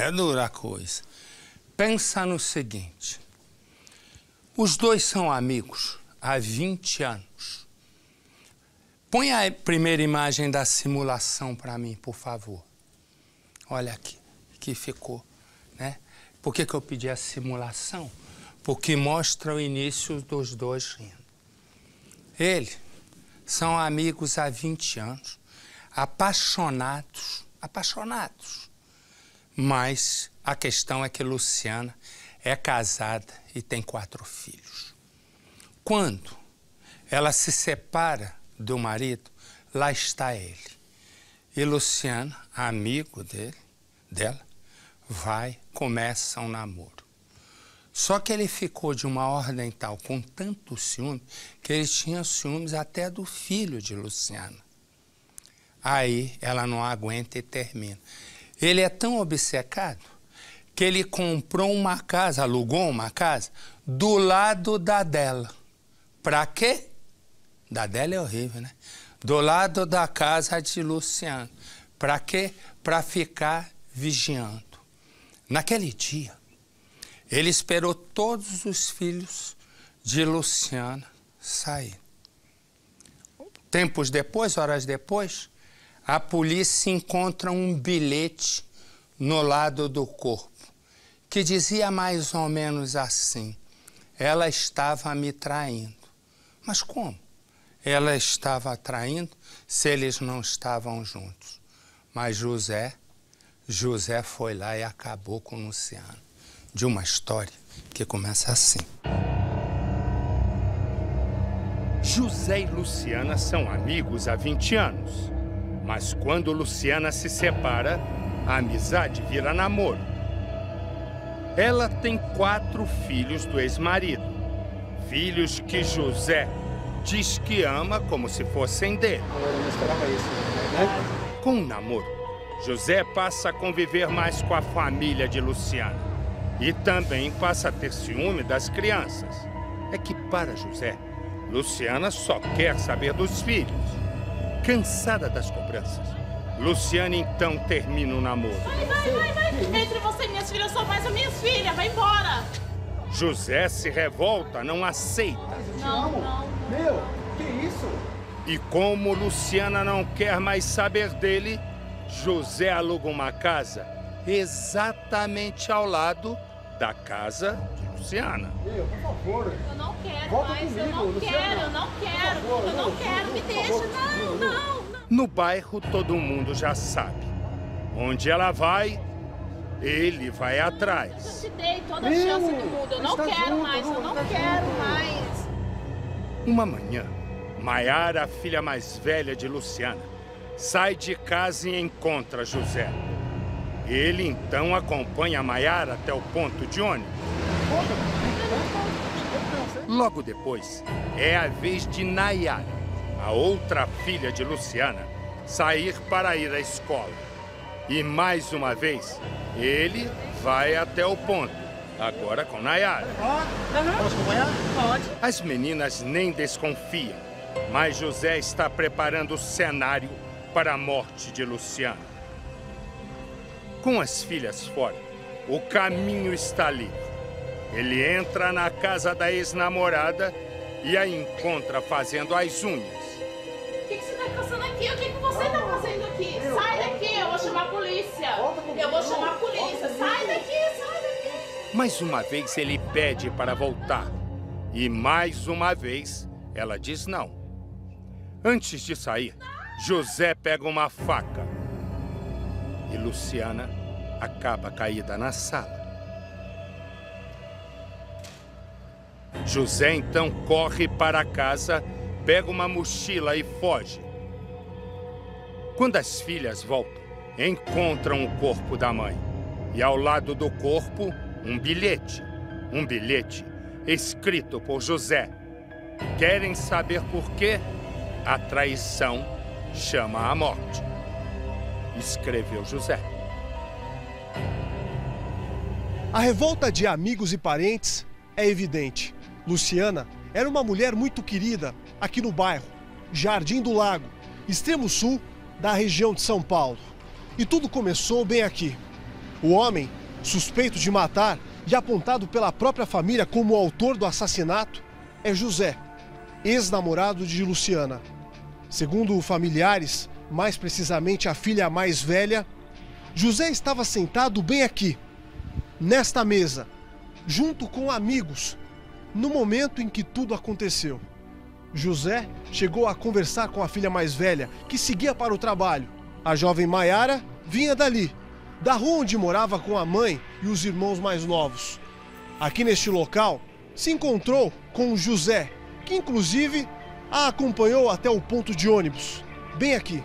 É dura a coisa. Pensa no seguinte. Os dois são amigos há 20 anos. Põe a primeira imagem da simulação para mim, por favor. Olha aqui, que ficou, né? Por que eu pedi a simulação? Porque mostra o início dos dois rindo. Eles são amigos há 20 anos, apaixonados. Mas a questão é que Luciana é casada e tem 4 filhos. Quando ela se separa do marido, lá está ele. E Luciana, amigo dela, começa um namoro. Só que ele ficou de uma ordem tal, com tanto ciúme, que ele tinha ciúmes até do filho de Luciana. Aí ela não aguenta e termina. Ele é tão obcecado que ele comprou uma casa, alugou uma casa, do lado da dela. Pra quê? Da dela é horrível, né? Do lado da casa de Luciano. Pra quê? Pra ficar vigiando. Naquele dia, ele esperou todos os filhos de Luciana sair. Tempos depois, horas depois, a polícia encontra um bilhete no lado do corpo, que dizia mais ou menos assim: ela estava me traindo. Mas como? Ela estava traindo se eles não estavam juntos. Mas José foi lá e acabou com Luciano. De uma história que começa assim. José e Luciana são amigos há 20 anos. Mas quando Luciana se separa, a amizade vira namoro. Ela tem 4 filhos do ex-marido. Filhos que José diz que ama como se fossem dele. Eu não esperava isso, né? Com o namoro, José passa a conviver mais com a família de Luciana. E também passa a ter ciúme das crianças. É que para José, Luciana só quer saber dos filhos. Cansada das cobranças, Luciana então termina o namoro. Vai. Entre você e minhas filhas, só mais as minhas filhas. Vai embora. José se revolta, não aceita. Não. Meu, que isso? E como Luciana não quer mais saber dele, José aluga uma casa exatamente ao lado da casa de Luciana. Meu, por favor. Eu não quero Volta mais, comigo, eu não Luciana. quero, eu não quero, me deixa, não. No bairro todo mundo já sabe. Onde ela vai, ele vai atrás. Eu te dei toda a chance do mundo, eu não quero mais. Uma manhã, Maiara, a filha mais velha de Luciana, sai de casa e encontra José. Ele então acompanha Maiara até o ponto de ônibus. Logo depois, é a vez de Nayara, a outra filha de Luciana, sair para ir à escola. E mais uma vez, ele vai até o ponto, agora com Nayara. Posso acompanhar? Pode. As meninas nem desconfiam, mas José está preparando o cenário para a morte de Luciana. Com as filhas fora, o caminho está livre. Ele entra na casa da ex-namorada e a encontra fazendo as unhas. O que você está caçando aqui? O que você está fazendo aqui? Sai daqui, eu vou chamar a polícia. Eu vou chamar a polícia. Sai daqui. Mais uma vez ele pede para voltar. E mais uma vez ela diz não. Antes de sair, José pega uma faca. E Luciana acaba caída na sala. José então corre para casa, pega uma mochila e foge. Quando as filhas voltam, encontram o corpo da mãe. E ao lado do corpo, um bilhete. Um bilhete escrito por José. Querem saber por quê? A traição chama a morte. Escreveu José. A revolta de amigos e parentes é evidente. Luciana era uma mulher muito querida aqui no bairro Jardim do Lago, extremo sul da região de São Paulo. E tudo começou bem aqui. O homem, suspeito de matar e apontado pela própria família como o autor do assassinato, é José, ex-namorado de Luciana. Segundo familiares, mais precisamente a filha mais velha, José estava sentado bem aqui, nesta mesa, junto com amigos, no momento em que tudo aconteceu. José chegou a conversar com a filha mais velha, que seguia para o trabalho. A jovem Maiara vinha dali, da rua onde morava com a mãe e os irmãos mais novos. Aqui neste local, se encontrou com José, que inclusive a acompanhou até o ponto de ônibus, bem aqui.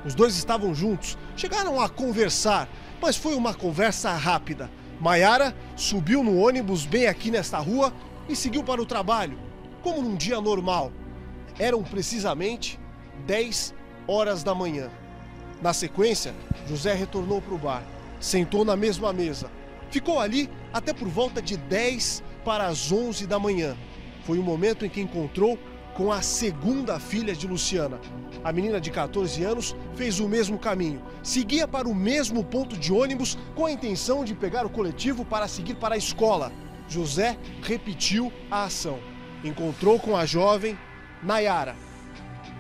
Os dois estavam juntos, chegaram a conversar, mas foi uma conversa rápida. Maiara subiu no ônibus bem aqui nesta rua e seguiu para o trabalho, como num dia normal. Eram precisamente 10 horas da manhã. Na sequência, José retornou para o bar, sentou na mesma mesa. Ficou ali até por volta de 10 para as 11 da manhã. Foi o momento em que encontrou com a segunda filha de Luciana. A menina de 14 anos fez o mesmo caminho. Seguia para o mesmo ponto de ônibus com a intenção de pegar o coletivo para seguir para a escola. José repetiu a ação. Encontrou com a jovem Nayara.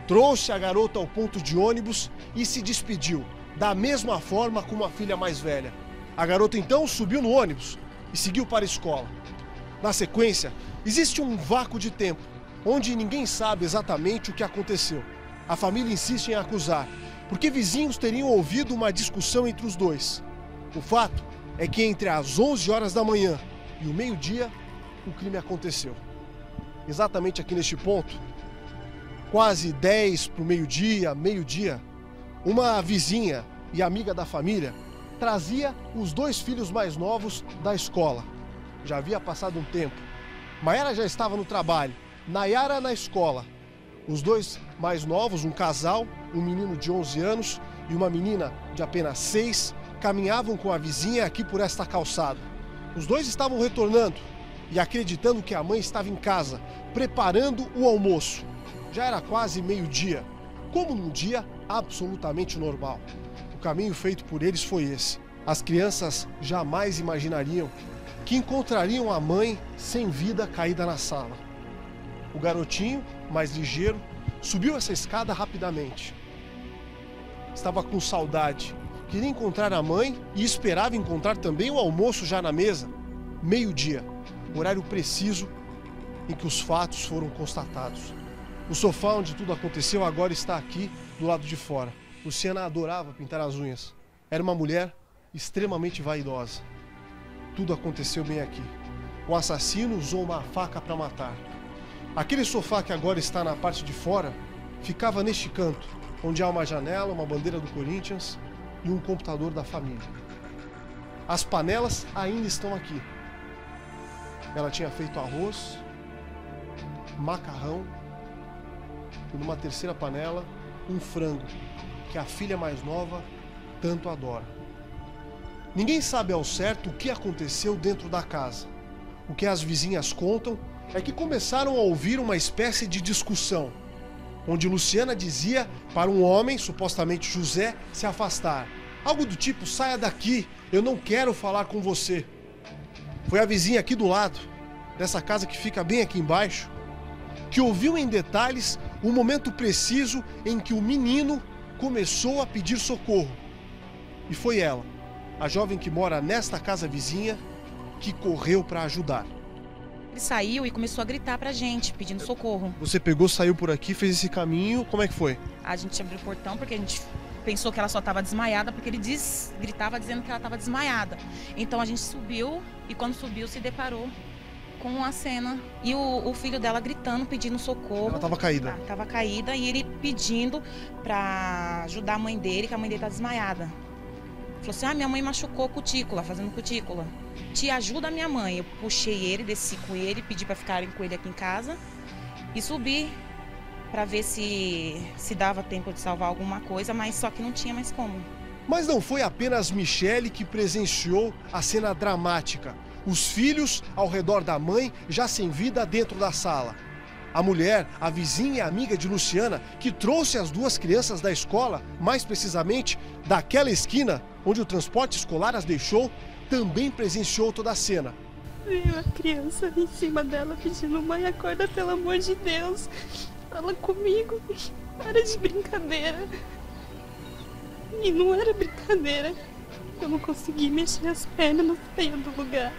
Trouxe a garota ao ponto de ônibus e se despediu, da mesma forma como a filha mais velha. A garota então subiu no ônibus e seguiu para a escola. Na sequência, existe um vácuo de tempo, onde ninguém sabe exatamente o que aconteceu. A família insiste em acusar, porque vizinhos teriam ouvido uma discussão entre os dois. O fato é que entre as 11 horas da manhã e o meio-dia, o crime aconteceu. Exatamente aqui neste ponto, quase 10 para o meio-dia, uma vizinha e amiga da família trazia os dois filhos mais novos da escola. Já havia passado um tempo. Maiara já estava no trabalho, Nayara na escola. Os dois mais novos, um casal, um menino de 11 anos e uma menina de apenas 6, caminhavam com a vizinha aqui por esta calçada. Os dois estavam retornando e acreditando que a mãe estava em casa, preparando o almoço. Já era quase meio-dia, como num dia absolutamente normal. O caminho feito por eles foi esse. As crianças jamais imaginariam que encontrariam a mãe sem vida caída na sala. O garotinho, mais ligeiro, subiu essa escada rapidamente. Estava com saudade, queria encontrar a mãe e esperava encontrar também o almoço já na mesa. Meio-dia, horário preciso em que os fatos foram constatados. O sofá onde tudo aconteceu agora está aqui do lado de fora. Luciana adorava pintar as unhas. Era uma mulher extremamente vaidosa. Tudo aconteceu bem aqui. O assassino usou uma faca para matar. Aquele sofá que agora está na parte de fora ficava neste canto, onde há uma janela, uma bandeira do Corinthians e um computador da família. As panelas ainda estão aqui. Ela tinha feito arroz, macarrão e numa terceira panela um frango, que a filha mais nova tanto adora. Ninguém sabe ao certo o que aconteceu dentro da casa. O que as vizinhas contam é que começaram a ouvir uma espécie de discussão, onde Luciana dizia para um homem, supostamente José, se afastar. Algo do tipo, saia daqui, eu não quero falar com você. Foi a vizinha aqui do lado, dessa casa que fica bem aqui embaixo, que ouviu em detalhes o momento preciso em que o menino começou a pedir socorro. E foi ela, a jovem que mora nesta casa vizinha, que correu para ajudar. Ele saiu e começou a gritar pra gente, pedindo socorro. Você pegou, saiu por aqui, fez esse caminho, como é que foi? A gente abriu o portão porque a gente pensou que ela só estava desmaiada, porque ele gritava dizendo que ela estava desmaiada. Então a gente subiu e quando subiu se deparou com a cena. E o filho dela gritando, pedindo socorro. Ela estava caída? Estava caída e ele pedindo pra ajudar a mãe dele, que a mãe dele tá desmaiada. Falou assim, minha mãe machucou cutícula, fazendo cutícula. Te ajuda a minha mãe. Eu puxei ele, desci com ele, pedi para ficarem com ele aqui em casa e subi para ver se dava tempo de salvar alguma coisa, mas só que não tinha mais como. Mas não foi apenas Michele que presenciou a cena dramática. Os filhos ao redor da mãe já sem vida dentro da sala. A mulher, a vizinha e amiga de Luciana, que trouxe as duas crianças da escola, mais precisamente daquela esquina, onde o transporte escolar as deixou, também presenciou toda a cena. Veio a criança em cima dela pedindo: mãe, acorda, pelo amor de Deus. Fala comigo, para de brincadeira. E não era brincadeira. Eu não consegui mexer as pernas, não saía do lugar.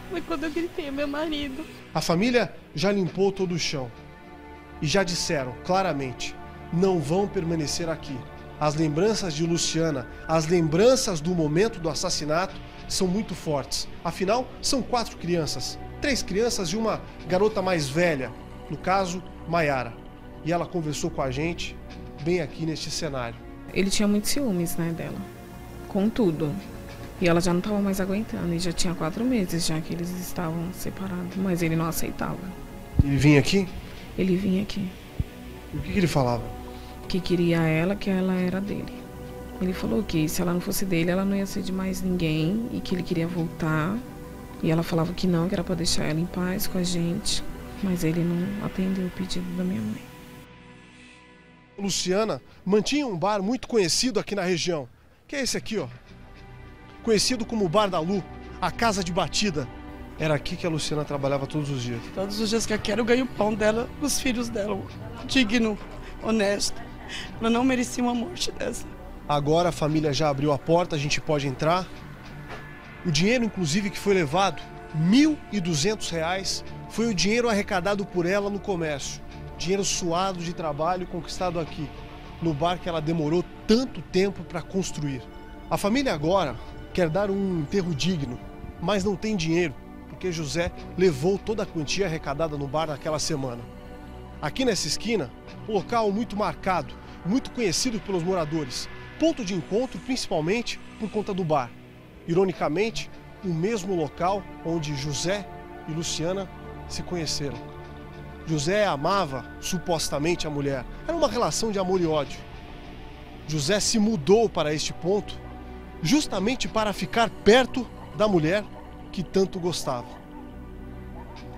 Foi quando eu gritei ao meu marido. A família já limpou todo o chão. E já disseram claramente: não vão permanecer aqui. As lembranças de Luciana, as lembranças do momento do assassinato são muito fortes. Afinal, são 4 crianças. 3 crianças e uma garota mais velha, no caso, Maiara. E ela conversou com a gente bem aqui neste cenário. Ele tinha muitos ciúmes, né, dela. Com tudo. E ela já não estava mais aguentando. E já tinha 4 meses já que eles estavam separados. Mas ele não aceitava. Ele vinha aqui? Ele vinha aqui. E o que ele falava? Que queria ela, que ela era dele. Ele falou que se ela não fosse dele, ela não ia ser de mais ninguém. E que ele queria voltar. E ela falava que não, que era para deixar ela em paz com a gente. Mas ele não atendeu o pedido da minha mãe. Luciana mantinha um bar muito conhecido aqui na região. Que é esse aqui, ó. Conhecido como Bar da Lu, a casa de batida. Era aqui que a Luciana trabalhava todos os dias. Todos os dias que eu quero, eu ganho o pão dela, dos filhos dela. Digno, honesto. Ela não merecia uma morte dessa. Agora a família já abriu a porta, a gente pode entrar. O dinheiro, inclusive, que foi levado, R$ 1.200, foi o dinheiro arrecadado por ela no comércio. Dinheiro suado de trabalho conquistado aqui, no bar que ela demorou tanto tempo para construir. A família agora quer dar um enterro digno, mas não tem dinheiro, porque José levou toda a quantia arrecadada no bar naquela semana. Aqui nessa esquina, um local muito marcado, muito conhecido pelos moradores. Ponto de encontro, principalmente por conta do bar. Ironicamente, o mesmo local onde José e Luciana se conheceram. José amava, supostamente, a mulher. Era uma relação de amor e ódio. José se mudou para este ponto justamente para ficar perto da mulher que tanto gostava.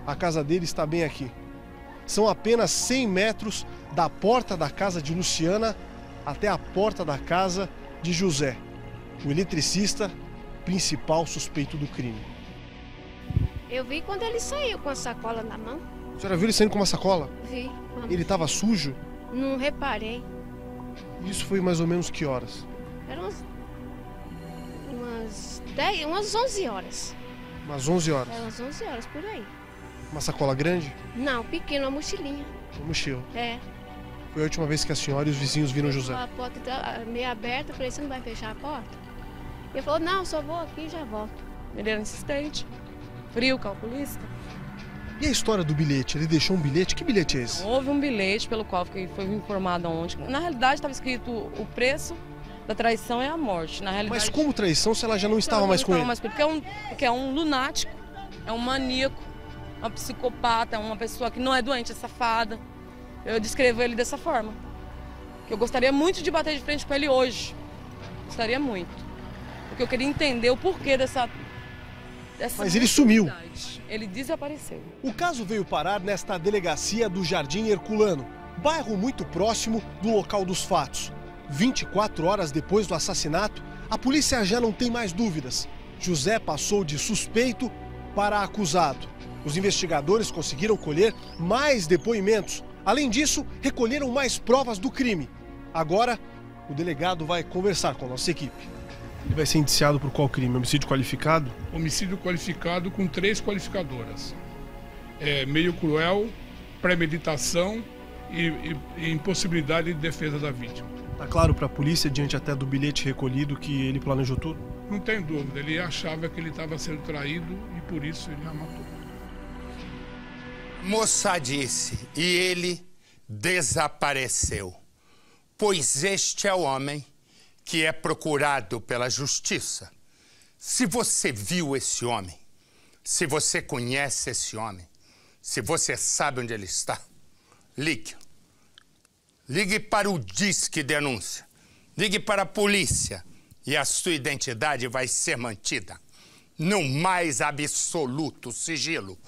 A casa dele está bem aqui. São apenas 100 metros da porta da casa de Luciana até a porta da casa de José, o eletricista principal suspeito do crime. Eu vi quando ele saiu com a sacola na mão. A senhora viu ele saindo com uma sacola? Vi. Ele estava sujo? Não reparei. Isso foi mais ou menos que horas? Eram umas 11 horas. Umas 11 horas? Eram umas 11 horas, por aí. Uma sacola grande? Não, pequena, uma mochilinha. Uma mochila? É. Foi a última vez que a senhora e os vizinhos viram José? A porta meio aberta, eu falei: você não vai fechar a porta? Ele falou: não, só vou aqui e já volto. Ele era insistente, frio, calculista. E a história do bilhete? Ele deixou um bilhete? Que bilhete é esse? Houve um bilhete pelo qual foi informado ontem. Na realidade estava escrito: o preço da traição é a morte. Na realidade, mas como traição se ela já não estava mais com ele? Porque é um lunático, é um maníaco, é um psicopata, é uma pessoa que não é doente, é safada. Eu descrevo ele dessa forma. Que eu gostaria muito de bater de frente com ele hoje. Gostaria muito. Porque eu queria entender o porquê dessa mas ele sumiu. Ele desapareceu. O caso veio parar nesta delegacia do Jardim Herculano, bairro muito próximo do local dos fatos. 24 horas depois do assassinato, a polícia já não tem mais dúvidas. José passou de suspeito para acusado. Os investigadores conseguiram colher mais depoimentos. Além disso, recolheram mais provas do crime. Agora, o delegado vai conversar com a nossa equipe. Ele vai ser indiciado por qual crime? Homicídio qualificado? Homicídio qualificado com 3 qualificadoras. Meio cruel, premeditação e impossibilidade de defesa da vítima. Tá claro para a polícia, diante até do bilhete recolhido, que ele planejou tudo? Não tem dúvida, ele achava que ele estava sendo traído e por isso ele a matou. Moça disse, e ele desapareceu, pois este é o homem que é procurado pela justiça. Se você viu esse homem, se você conhece esse homem, se você sabe onde ele está, ligue. Ligue para o Disque Denúncia. Ligue para a polícia e a sua identidade vai ser mantida no mais absoluto sigilo.